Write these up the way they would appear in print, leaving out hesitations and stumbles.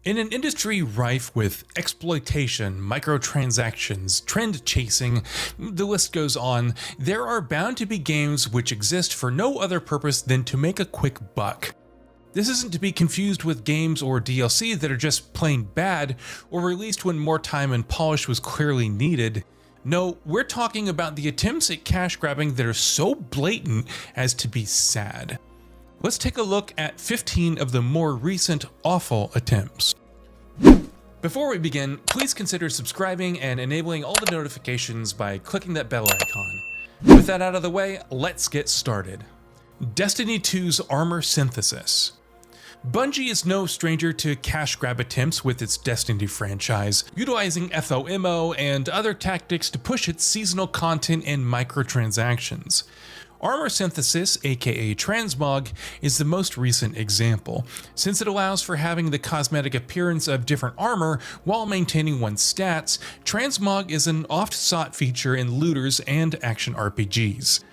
In an industry rife with exploitation, microtransactions, trend chasing, the list goes on, there are bound to be games which exist for no other purpose than to make a quick buck. This isn't to be confused with games or DLC that are just plain bad or released when more time and polish was clearly needed. No, we're talking about the attempts at cash grabbing that are so blatant as to be sad. Let's take a look at 15 of the more recent awful attempts. Before we begin, please consider subscribing and enabling all the notifications by clicking that bell icon. With that out of the way, let's get started. Destiny 2's armor synthesis. Bungie is no stranger to cash grab attempts with its Destiny franchise, utilizing FOMO and other tactics to push its seasonal content and microtransactions. Armor synthesis, aka transmog, is the most recent example, since it allows for having the cosmetic appearance of different armor while maintaining one's stats. Transmog is an oft-sought feature in looters and action RPGs.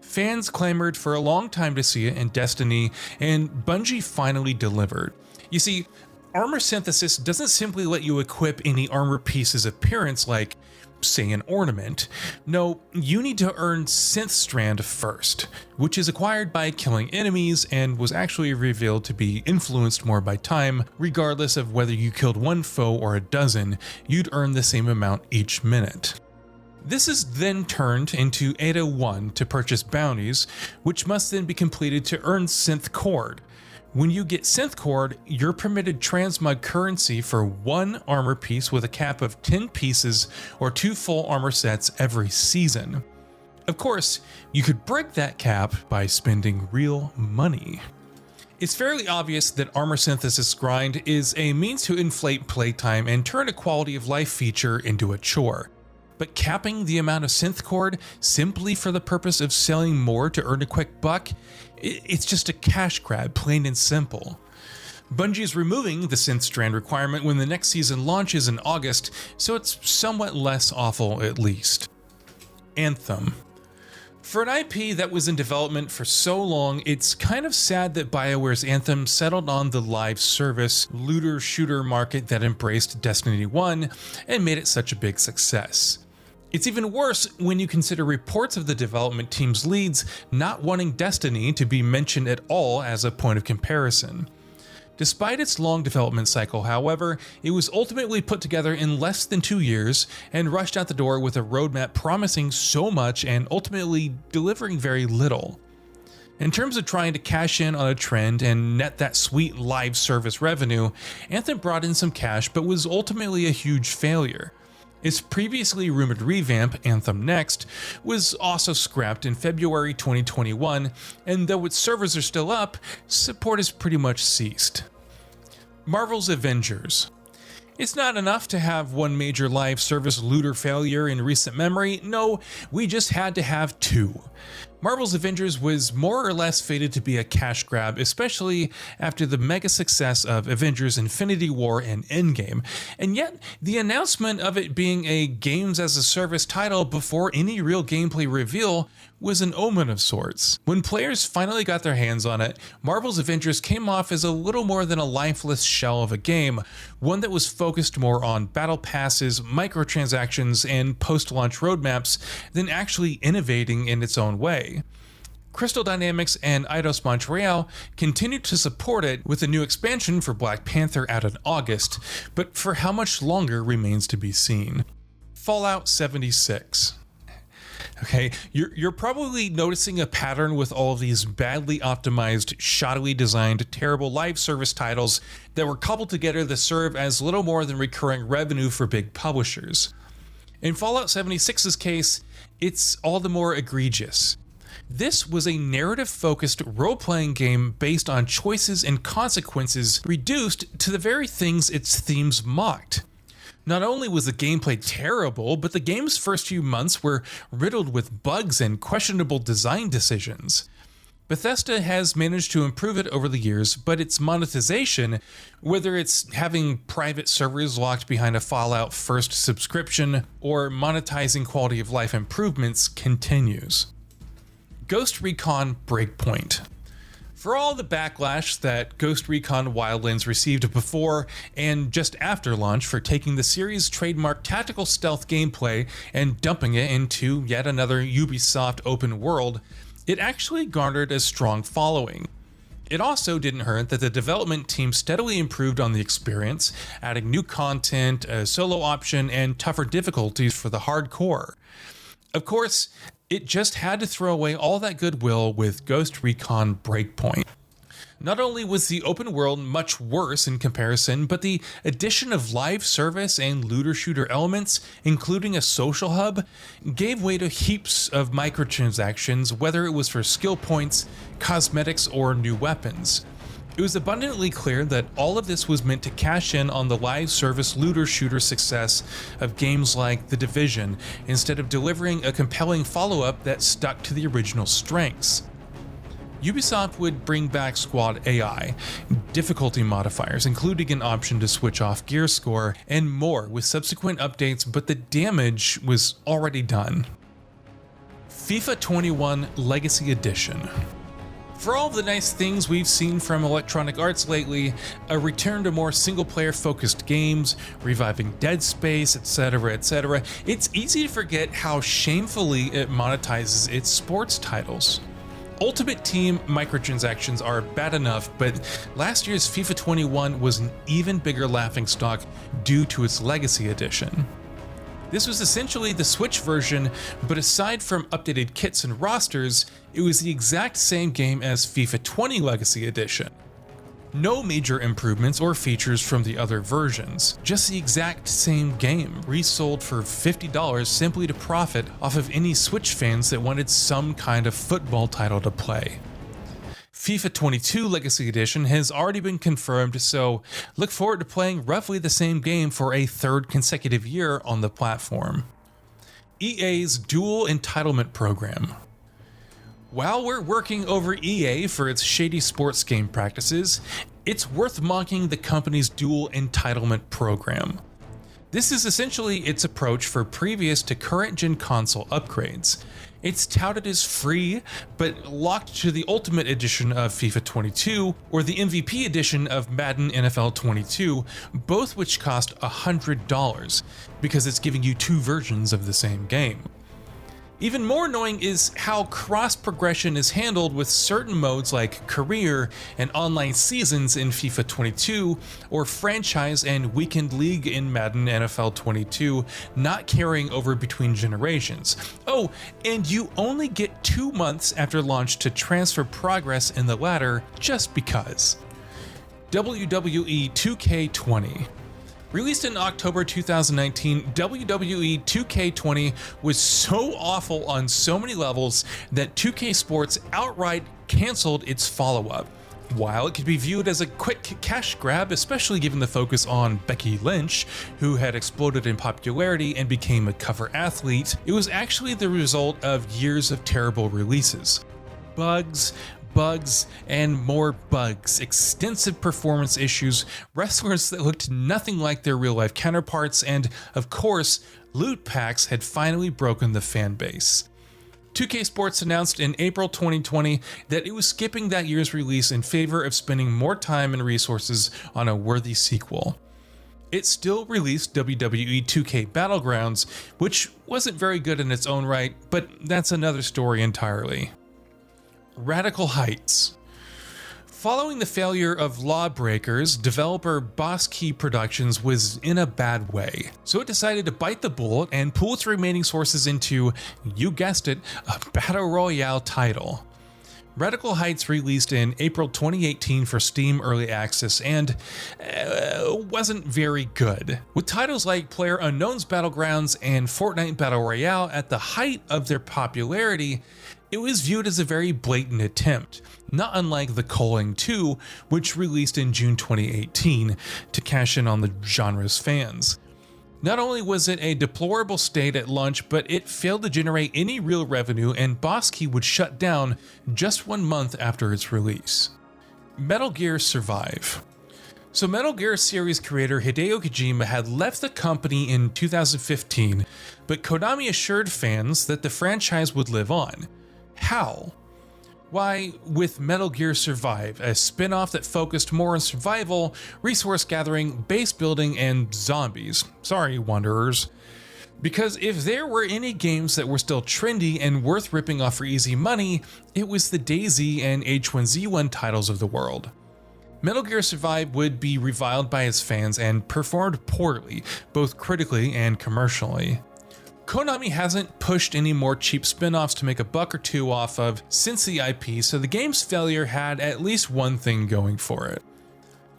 Fans clamored for a long time to see it in Destiny, and Bungie finally delivered. You see, armor synthesis doesn't simply let you equip any armor piece's appearance like, say, an ornament. No, you need to earn Synth Strand first, which is acquired by killing enemies and was actually revealed to be influenced more by time. Regardless of whether you killed one foe or a dozen, you'd earn the same amount each minute. This is then turned into 801 to purchase bounties, which must then be completed to earn Synth Cord. When you get Synth Cord, you're permitted transmog currency for one armor piece with a cap of 10 pieces or 2 full armor sets every season. Of course, you could break that cap by spending real money. It's fairly obvious that armor synthesis grind is a means to inflate playtime and turn a quality of life feature into a chore. But capping the amount of Synth Cord simply for the purpose of selling more to earn a quick buck, it's just a cash grab, plain and simple. Bungie is removing the Synth Strand requirement when the next season launches in August, so it's somewhat less awful at least. Anthem. For an IP that was in development for so long, it's kind of sad that BioWare's Anthem settled on the live service looter-shooter market that embraced Destiny 1 and made it such a big success. It's even worse when you consider reports of the development team's leads not wanting Destiny to be mentioned at all as a point of comparison. Despite its long development cycle, however, it was ultimately put together in less than 2 years and rushed out the door with a roadmap promising so much and ultimately delivering very little. In terms of trying to cash in on a trend and net that sweet live service revenue, Anthem brought in some cash but was ultimately a huge failure. Its previously rumored revamp, Anthem Next, was also scrapped in February 2021, and though its servers are still up, support has pretty much ceased. Marvel's Avengers. It's not enough to have one major live service looter failure in recent memory. No, we just had to have 2. Marvel's Avengers was more or less fated to be a cash grab, especially after the mega success of Avengers Infinity War and Endgame, and yet the announcement of it being a games as a service title before any real gameplay reveal was an omen of sorts. When players finally got their hands on it, Marvel's Avengers came off as a little more than a lifeless shell of a game, one that was focused more on battle passes, microtransactions, and post-launch roadmaps than actually innovating in its own way. Crystal Dynamics and Eidos Montreal continued to support it with a new expansion for Black Panther out in August, but for how much longer remains to be seen. Fallout 76. Okay, you're probably noticing a pattern with all of these badly optimized, shoddily designed, terrible live service titles that were cobbled together to serve as little more than recurring revenue for big publishers. In Fallout 76's case, it's all the more egregious. This was a narrative-focused role-playing game based on choices and consequences reduced to the very things its themes mocked. Not only was the gameplay terrible, but the game's first few months were riddled with bugs and questionable design decisions. Bethesda has managed to improve it over the years, but its monetization, whether it's having private servers locked behind a Fallout First subscription or monetizing quality of life improvements, continues. Ghost Recon Breakpoint. For all the backlash that Ghost Recon Wildlands received before and just after launch for taking the series' trademark tactical stealth gameplay and dumping it into yet another Ubisoft open world, it actually garnered a strong following. It also didn't hurt that the development team steadily improved on the experience, adding new content, a solo option, and tougher difficulties for the hardcore. Of course, it just had to throw away all that goodwill with Ghost Recon Breakpoint. Not only was the open world much worse in comparison, but the addition of live service and looter-shooter elements, including a social hub, gave way to heaps of microtransactions, whether it was for skill points, cosmetics, or new weapons. It was abundantly clear that all of this was meant to cash in on the live service looter-shooter success of games like The Division, instead of delivering a compelling follow-up that stuck to the original strengths. Ubisoft would bring back squad AI, difficulty modifiers, including an option to switch off gear score, and more with subsequent updates, but the damage was already done. FIFA 21 Legacy Edition. For all the nice things we've seen from Electronic Arts lately, a return to more single-player focused games, reviving Dead Space, etc., it's easy to forget how shamefully it monetizes its sports titles. Ultimate Team microtransactions are bad enough, but last year's FIFA 21 was an even bigger laughingstock due to its Legacy Edition. This was essentially the Switch version, but aside from updated kits and rosters, it was the exact same game as FIFA 20 Legacy Edition. No major improvements or features from the other versions, just the exact same game, resold for $50 simply to profit off of any Switch fans that wanted some kind of football title to play. FIFA 22 Legacy Edition has already been confirmed, so look forward to playing roughly the same game for a third consecutive year on the platform. EA's Dual Entitlement Program. While we're working over EA for its shady sports game practices, it's worth mocking the company's Dual Entitlement Program. This is essentially its approach for previous to current gen console upgrades. It's touted as free, but locked to the Ultimate Edition of FIFA 22 or the MVP edition of Madden NFL 22, both which cost $100, because it's giving you two versions of the same game. Even more annoying is how cross-progression is handled with certain modes like Career and Online Seasons in FIFA 22, or Franchise and Weekend League in Madden NFL 22, not carrying over between generations. Oh, and you only get 2 months after launch to transfer progress in the latter, just because. WWE 2K20. Released in October 2019, WWE 2K20 was so awful on so many levels that 2K Sports outright canceled its follow-up. While it could be viewed as a quick cash grab, especially given the focus on Becky Lynch, who had exploded in popularity and became a cover athlete, it was actually the result of years of terrible releases. Bugs, and more bugs, extensive performance issues, wrestlers that looked nothing like their real-life counterparts, and, of course, loot packs had finally broken the fan base. 2K Sports announced in April 2020 that it was skipping that year's release in favor of spending more time and resources on a worthy sequel. It still released WWE 2K Battlegrounds, which wasn't very good in its own right, but that's another story entirely. Radical Heights. Following the failure of Lawbreakers, developer Boss Key Productions was in a bad way, so it decided to bite the bullet and pool its remaining sources into, you guessed it, a Battle Royale title. Radical Heights released in April 2018 for Steam Early Access and wasn't very good. With titles like PlayerUnknown's Battlegrounds and Fortnite Battle Royale at the height of their popularity, it was viewed as a very blatant attempt, not unlike The Calling 2, which released in June 2018 to cash in on the genre's fans. Not only was it a deplorable state at launch, but it failed to generate any real revenue, and Boss Key would shut down just 1 month after its release. Metal Gear Survive. So Metal Gear series creator Hideo Kojima had left the company in 2015, but Konami assured fans that the franchise would live on. How? Why, with Metal Gear Survive, a spin-off that focused more on survival, resource gathering, base building, and zombies. Sorry, Wanderers. Because if there were any games that were still trendy and worth ripping off for easy money, it was the DayZ and H1Z1 titles of the world. Metal Gear Survive would be reviled by its fans and performed poorly, both critically and commercially. Konami hasn't pushed any more cheap spin-offs to make a buck or two off of since the IP, so the game's failure had at least one thing going for it.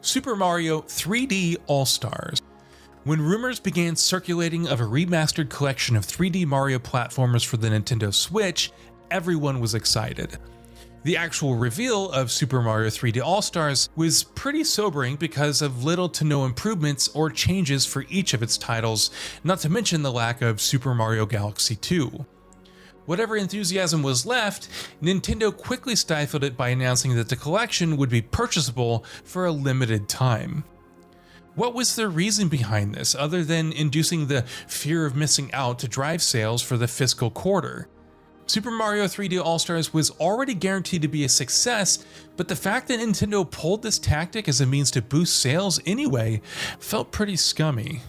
Super Mario 3D All-Stars. When rumors began circulating of a remastered collection of 3D Mario platformers for the Nintendo Switch, everyone was excited. The actual reveal of Super Mario 3D All-Stars was pretty sobering because of little to no improvements or changes for each of its titles, not to mention the lack of Super Mario Galaxy 2. Whatever enthusiasm was left, Nintendo quickly stifled it by announcing that the collection would be purchasable for a limited time. What was the reason behind this, other than inducing the fear of missing out to drive sales for the fiscal quarter? Super Mario 3D All-Stars was already guaranteed to be a success, but the fact that Nintendo pulled this tactic as a means to boost sales anyway felt pretty scummy.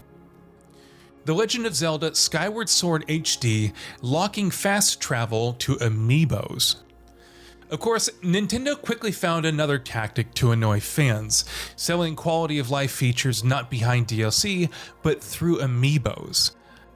The Legend of Zelda Skyward Sword HD locking fast travel to AMIIBOS. Of course, Nintendo quickly found another tactic to annoy fans, selling quality of life features not behind DLC, but through AMIIBOS.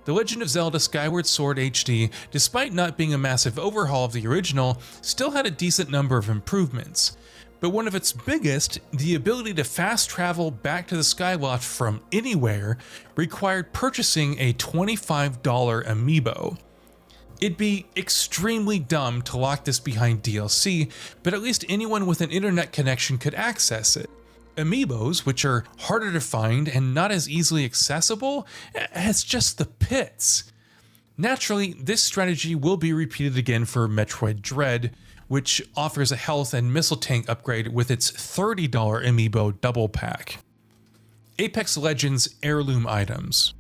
The Legend of Zelda Skyward Sword HD, despite not being a massive overhaul of the original, still had a decent number of improvements. But one of its biggest, the ability to fast travel back to the Skyloft from anywhere, required purchasing a $25 amiibo. It'd be extremely dumb to lock this behind DLC, but at least anyone with an internet connection could access it. Amiibos, which are harder to find and not as easily accessible, has just the pits. Naturally, this strategy will be repeated again for Metroid Dread, which offers a health and missile tank upgrade with its $30 amiibo double pack. Apex Legends Heirloom Items.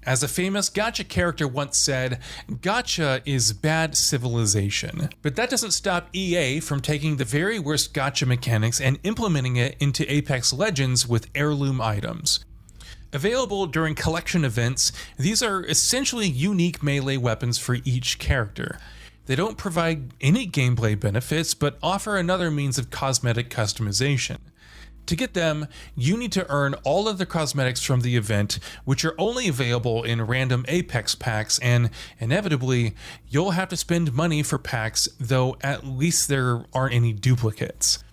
As a famous gacha character once said, gacha is bad civilization. But that doesn't stop EA from taking the very worst gacha mechanics and implementing it into Apex Legends with heirloom items. Available during collection events, these are essentially unique melee weapons for each character. They don't provide any gameplay benefits, but offer another means of cosmetic customization. To get them, you need to earn all of the cosmetics from the event, which are only available in random Apex packs, and inevitably, you'll have to spend money for packs, though at least there aren't any duplicates.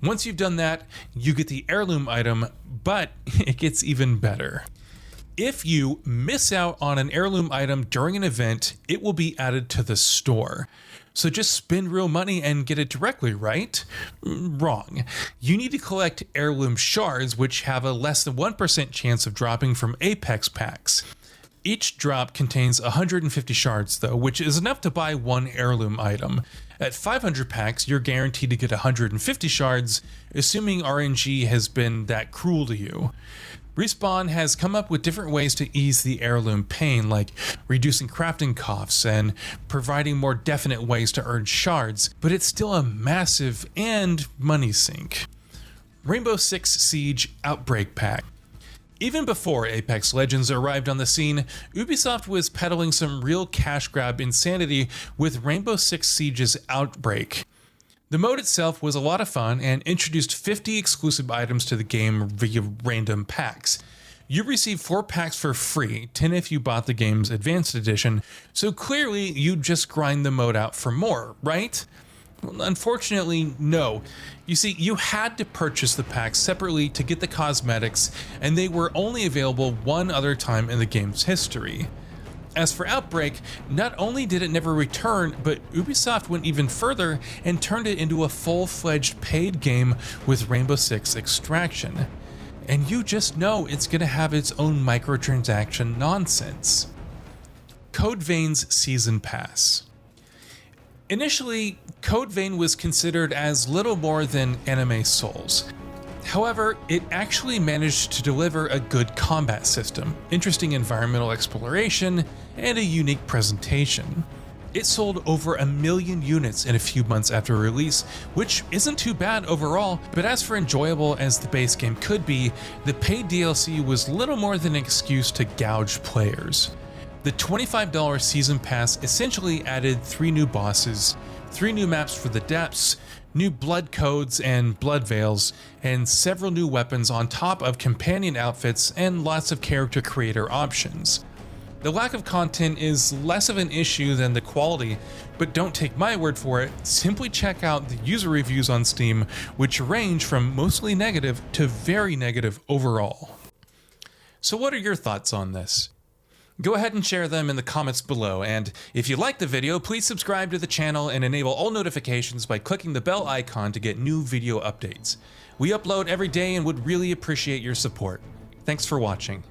Once you've done that, you get the heirloom item, but it gets even better. If you miss out on an heirloom item during an event, it will be added to the store. So just spend real money and get it directly, right? Wrong. You need to collect heirloom shards, which have a less than 1% chance of dropping from Apex packs. Each drop contains 150 shards though, which is enough to buy one heirloom item. At 500 packs, you're guaranteed to get 150 shards, assuming RNG has been that cruel to you. Respawn has come up with different ways to ease the heirloom pain, like reducing crafting costs and providing more definite ways to earn shards, but it's still a massive and money sink. Rainbow Six Siege Outbreak Pack. Even before Apex Legends arrived on the scene, Ubisoft was peddling some real cash grab insanity with Rainbow Six Siege's Outbreak. The mode itself was a lot of fun and introduced 50 exclusive items to the game via random packs. You receive 4 packs for free, 10 if you bought the game's Advanced Edition, so clearly you'd just grind the mode out for more, right? Well, unfortunately, no. You see, you had to purchase the packs separately to get the cosmetics, and they were only available one other time in the game's history. As for Outbreak, not only did it never return, but Ubisoft went even further and turned it into a full-fledged paid game with Rainbow Six Extraction. And you just know it's going to have its own microtransaction nonsense. Code Vein's Season Pass. Initially, Code Vein was considered as little more than Anime Souls. However, it actually managed to deliver a good combat system, interesting environmental exploration, and a unique presentation. It sold over 1 million units in a few months after release, which isn't too bad overall, but as for enjoyable as the base game could be, the paid DLC was little more than an excuse to gouge players. The $25 Season Pass essentially added 3 new bosses, 3 new maps for the depths, new blood codes and blood veils, and several new weapons on top of companion outfits and lots of character creator options. The lack of content is less of an issue than the quality, but don't take my word for it, simply check out the user reviews on Steam, which range from mostly negative to very negative overall. So what are your thoughts on this? Go ahead and share them in the comments below, and if you liked the video, please subscribe to the channel and enable all notifications by clicking the bell icon to get new video updates. We upload every day and would really appreciate your support. Thanks for watching.